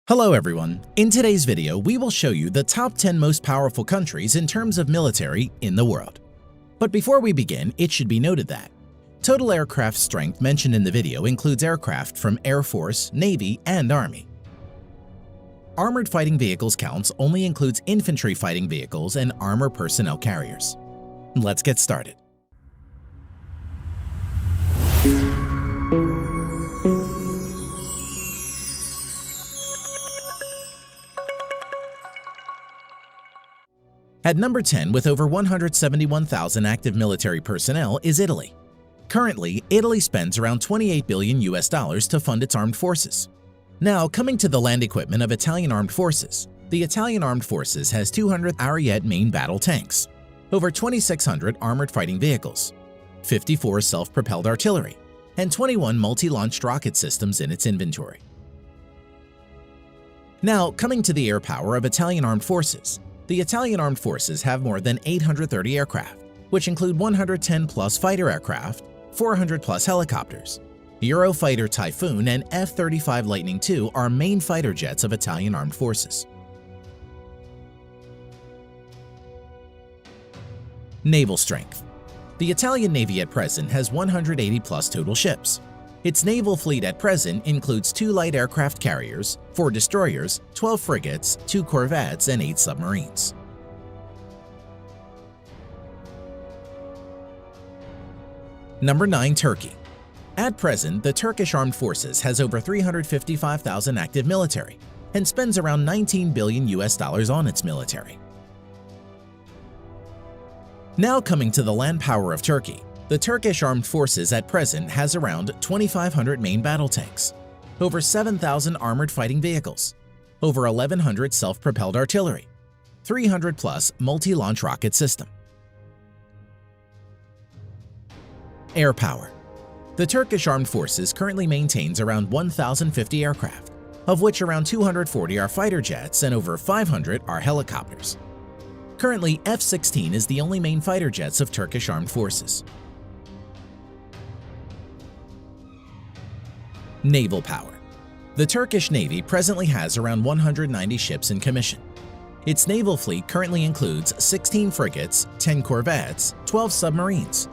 Hello everyone! In today's video, we will show you the top 10 most powerful countries in terms of military in the world. But before we begin, it should be noted that total aircraft strength mentioned in the video includes aircraft from Air Force, Navy, and Army. Armored fighting vehicles counts only includes infantry fighting vehicles and armor personnel carriers. Let's get started. At number 10 with over 171,000 active military personnel is Italy. Currently, Italy spends around $28 billion to fund its armed forces. Now, coming to the land equipment of Italian armed forces, the Italian armed forces has 200 Ariete main battle tanks, over 2,600 armored fighting vehicles, 54 self-propelled artillery, and 21 multi-launched rocket systems in its inventory. Now, coming to the air power of Italian armed forces, the Italian armed forces have more than 830 aircraft, which include 110-plus fighter aircraft, 400-plus helicopters. Eurofighter Typhoon and F-35 Lightning II are main fighter jets of Italian armed forces. Naval strength. The Italian Navy at present has 180-plus total ships. Its naval fleet at present includes 2 light aircraft carriers, 4 destroyers, 12 frigates, 2 corvettes, and 8 submarines. Number 9. Turkey. At present, the Turkish Armed Forces has over 355,000 active military and spends around $19 billion on its military. Now coming to the land power of Turkey. The Turkish Armed Forces at present has around 2,500 main battle tanks, over 7,000 armored fighting vehicles, over 1,100 self-propelled artillery, 300-plus multi-launch rocket system. Air power. The Turkish Armed Forces currently maintains around 1,050 aircraft, of which around 240 are fighter jets and over 500 are helicopters. Currently, F-16 is the only main fighter jets of Turkish Armed Forces. Naval power. The Turkish Navy presently has around 190 ships in commission. Its naval fleet currently includes 16 frigates, 10 corvettes, 12 submarines.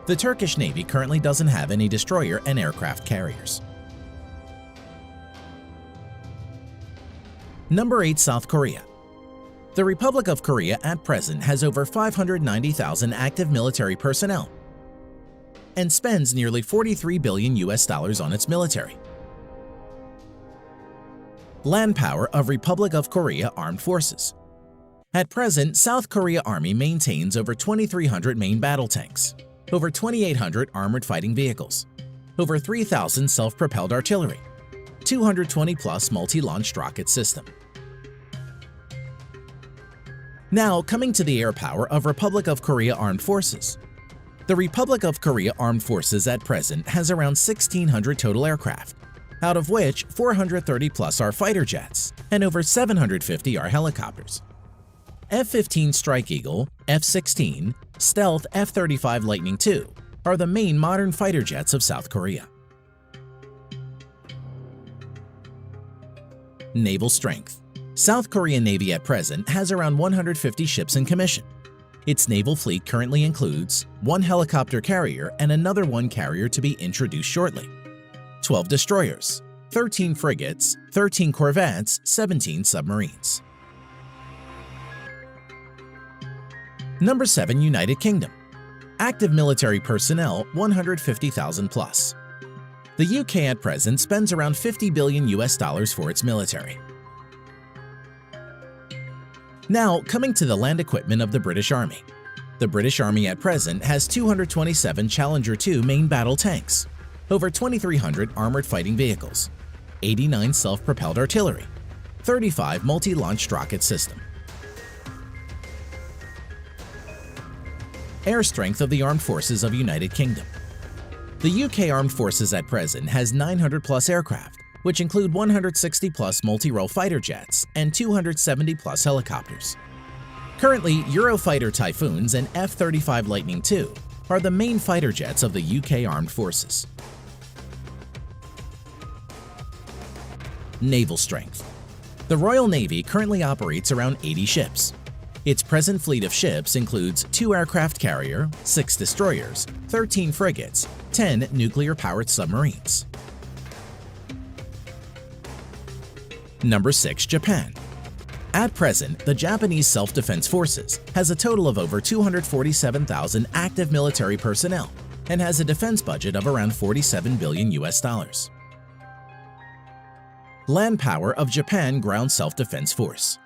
The Turkish Navy currently doesn't have any destroyer and aircraft carriers. Number 8. South Korea. The Republic of Korea at present has over 590,000 active military personnel and spends nearly $43 billion on its military. Land power of Republic of Korea Armed Forces. At present, South Korea Army maintains over 2,300 main battle tanks, over 2,800 armored fighting vehicles, over 3,000 self-propelled artillery, 220-plus multi-launched rocket system. Now, coming to the air power of Republic of Korea Armed Forces. The Republic of Korea Armed Forces at present has around 1,600 total aircraft, out of which 430-plus are fighter jets and over 750 are helicopters. F-15 Strike Eagle, F-16, Stealth F-35 Lightning II are the main modern fighter jets of South Korea. Naval strength. South Korean Navy at present has around 150 ships in commission. Its naval fleet currently includes 1 helicopter carrier and another 1 carrier to be introduced shortly, 12 destroyers, 13 frigates, 13 corvettes, 17 submarines. Number 7. United Kingdom. Active military personnel 150,000 plus. The UK at present spends around $50 billion for its military. Now, coming to the land equipment of the British Army. The British Army at present has 227 Challenger 2 main battle tanks, over 2,300 armored fighting vehicles, 89 self-propelled artillery, 35 multi-launched rocket system. Air strength of the Armed Forces of United Kingdom. The UK Armed Forces at present has 900-plus aircraft, which include 160-plus multi-role fighter jets and 270-plus helicopters. Currently, Eurofighter Typhoons and F-35 Lightning II are the main fighter jets of the UK Armed Forces. Naval strength. The Royal Navy currently operates around 80 ships. Its present fleet of ships includes 2 aircraft carrier, 6 destroyers, 13 frigates, 10 nuclear-powered submarines. Number 6. Japan. At present, the Japanese Self-Defense Forces has a total of over 247,000 active military personnel and has a defense budget of around $47 billion. Land power of Japan Ground Self-Defense Force.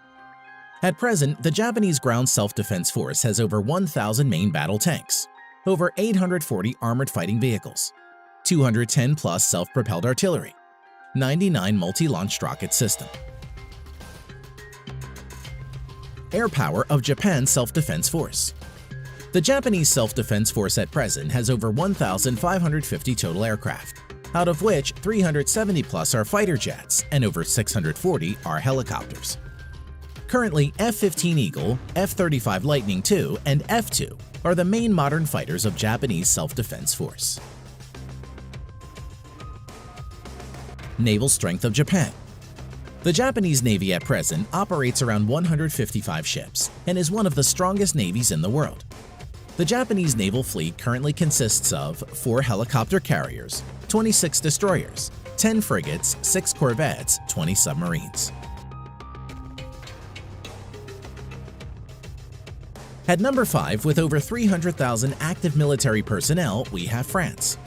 At present, the Japanese Ground Self-Defense Force has over 1,000 main battle tanks, over 840 armored fighting vehicles, 210 plus self-propelled artillery, 99 multi-launched rocket system. Air power of Japan Self-Defense Force. The Japanese Self-Defense Force at present has over 1,550 total aircraft, out of which 370 plus are fighter jets and over 640 are helicopters. Currently, F-15 Eagle, F-35 Lightning II, and F-2 are the main modern fighters of Japanese Self-Defense Force. Naval strength of Japan. The Japanese Navy at present operates around 155 ships and is one of the strongest navies in the world. The Japanese naval fleet currently consists of 4 helicopter carriers, 26 destroyers, 10 frigates, 6 corvettes, 20 submarines. At number 5, with over 300,000 active military personnel, we have France.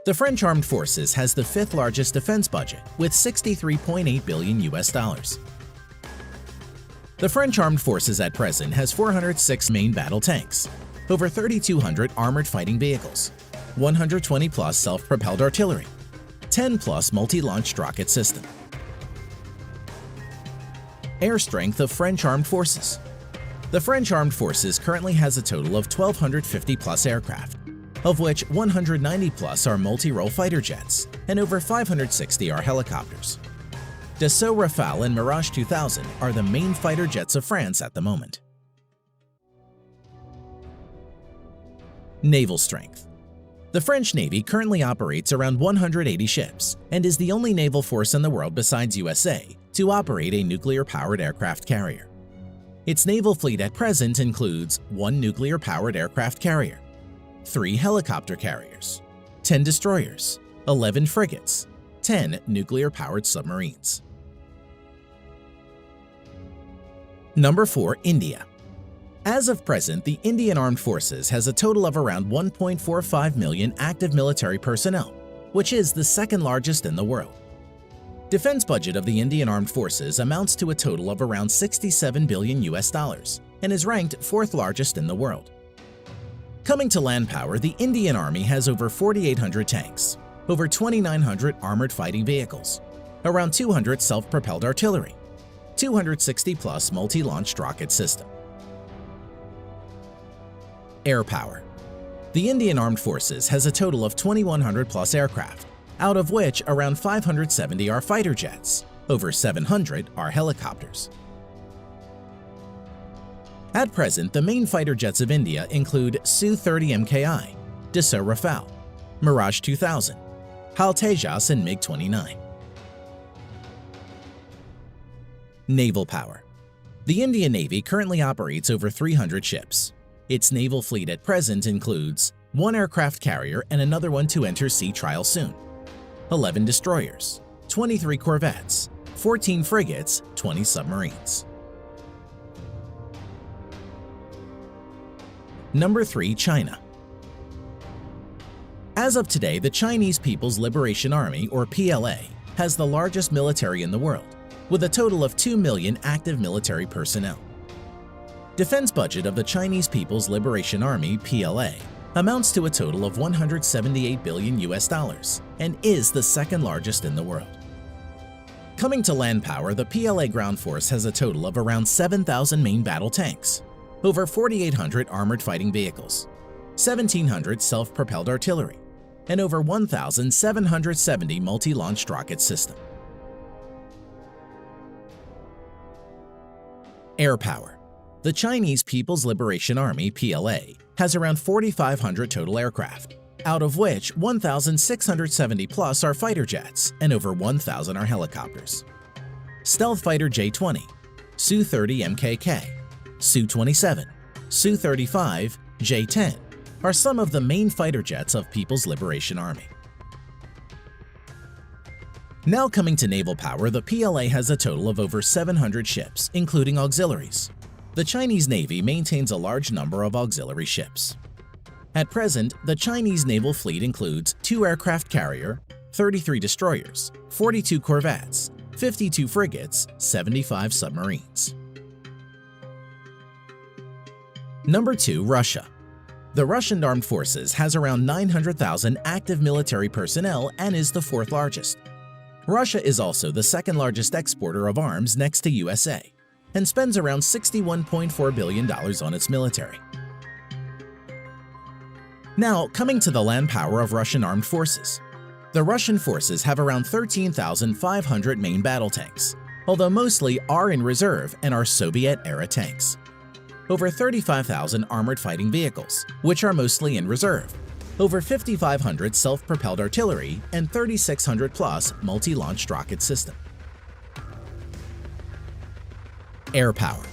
The French Armed Forces has the 5th largest defense budget with $63.8 billion. The French Armed Forces at present has 406 main battle tanks, over 3,200 armored fighting vehicles, 120 plus self-propelled artillery, 10 plus multi-launched rocket system. Air strength of French Armed Forces. The French Armed Forces currently has a total of 1,250 plus aircraft, of which 190 plus are multi-role fighter jets and over 560 are helicopters. Dassault Rafale and Mirage 2000 are the main fighter jets of France at the moment. Naval strength. The French Navy currently operates around 180 ships and is the only naval force in the world besides USA to operate a nuclear-powered aircraft carrier. Its naval fleet at present includes 1 nuclear-powered aircraft carrier, 3 helicopter carriers, 10 destroyers, 11 frigates, 10 nuclear-powered submarines. Number 4. India. As of present, the Indian Armed Forces has a total of around 1.45 million active military personnel, which is the 2nd largest in the world. Defense budget of the Indian Armed Forces amounts to a total of around $67 billion and is ranked 4th largest in the world. Coming to land power, the Indian Army has over 4,800 tanks, over 2,900 armored fighting vehicles, around 200 self-propelled artillery, 260 plus multi-launched rocket system. Air power. The Indian Armed Forces has a total of 2,100 plus aircraft, out of which around 570 are fighter jets, over 700 are helicopters. At present, the main fighter jets of India include Su-30 MKI, Dassault Rafale, Mirage 2000, HAL Tejas and MiG-29. Naval power. The Indian Navy currently operates over 300 ships. Its naval fleet at present includes 1 aircraft carrier and another one to enter sea trial soon, 11 destroyers, 23 corvettes, 14 frigates, 20 submarines. Number 3. China. As of today, the Chinese People's Liberation Army, or PLA, has the largest military in the world, with a total of 2 million active military personnel. Defense budget of the Chinese People's Liberation Army, PLA, amounts to a total of $178 billion and is the 2nd largest in the world. Coming to land power, the PLA ground force has a total of around 7,000 main battle tanks, over 4,800 armored fighting vehicles, 1,700 self-propelled artillery, and over 1,770 multi-launched rocket system. Air power. The Chinese People's Liberation Army, PLA, has around 4,500 total aircraft, out of which 1,670 plus are fighter jets and over 1,000 are helicopters. Stealth Fighter J-20, Su-30 MKK, Su-27, Su-35, J-10 are some of the main fighter jets of People's Liberation Army. Now coming to naval power, the PLA has a total of over 700 ships, including auxiliaries. The Chinese Navy maintains a large number of auxiliary ships. At present, the Chinese naval fleet includes 2 aircraft carrier, 33 destroyers, 42 corvettes, 52 frigates, 75 submarines. Number 2. Russia. The Russian Armed Forces has around 900,000 active military personnel and is the 4th largest. Russia is also the 2nd largest exporter of arms next to USA and spends around $61.4 billion on its military. Now, coming to the land power of Russian armed forces. The Russian forces have around 13,500 main battle tanks, although mostly are in reserve and are Soviet-era tanks. Over 35,000 armored fighting vehicles, which are mostly in reserve. Over 5,500 self-propelled artillery and 3,600 plus multi-launched rocket system. Air power.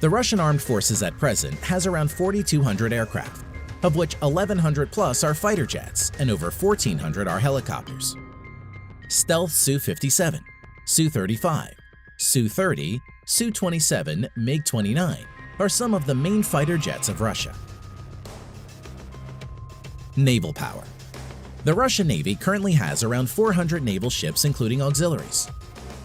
The Russian armed forces at present has around 4,200 aircraft, of which 1,100 plus are fighter jets and over 1,400 are helicopters. Stealth Su-57, Su-35, Su-30, Su-27, MiG-29 are some of the main fighter jets of Russia. Naval power. The Russian Navy currently has around 400 naval ships including auxiliaries.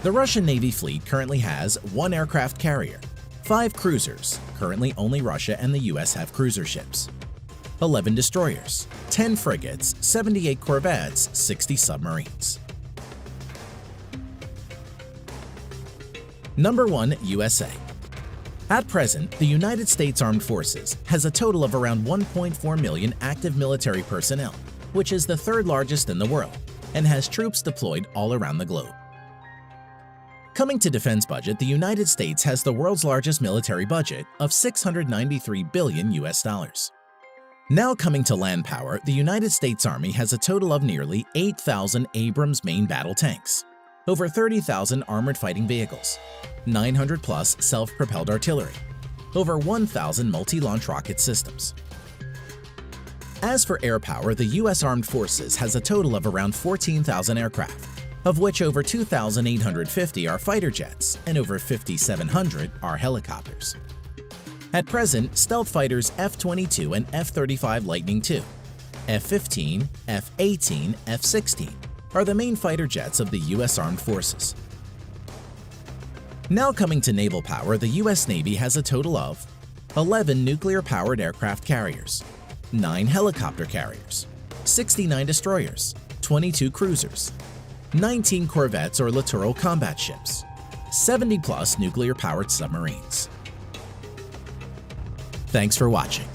The Russian Navy fleet currently has 1 aircraft carrier, 5 cruisers, currently only Russia and the US have cruiser ships, 11 destroyers, 10 frigates, 78 corvettes, 60 submarines. Number 1. USA. At present, the United States Armed Forces has a total of around 1.4 million active military personnel, which is the 3rd largest in the world, and has troops deployed all around the globe. Coming to defense budget, the United States has the world's largest military budget of $693 billion US. Now coming to land power, the United States Army has a total of nearly 8,000 Abrams main battle tanks, over 30,000 armored fighting vehicles, 900 plus self-propelled artillery, over 1,000 multi-launch rocket systems. As for air power, the U.S. Armed Forces has a total of around 14,000 aircraft, of which over 2,850 are fighter jets and over 5,700 are helicopters. At present, stealth fighters F-22 and F-35 Lightning II, F-15, F-18, F-16 are the main fighter jets of the U.S. Armed Forces. Now coming to naval power, the U.S. Navy has a total of 11 nuclear-powered aircraft carriers, 9 helicopter carriers, 69 destroyers, 22 cruisers, 19 corvettes or littoral combat ships, 70 plus nuclear-powered submarines. Thanks for watching.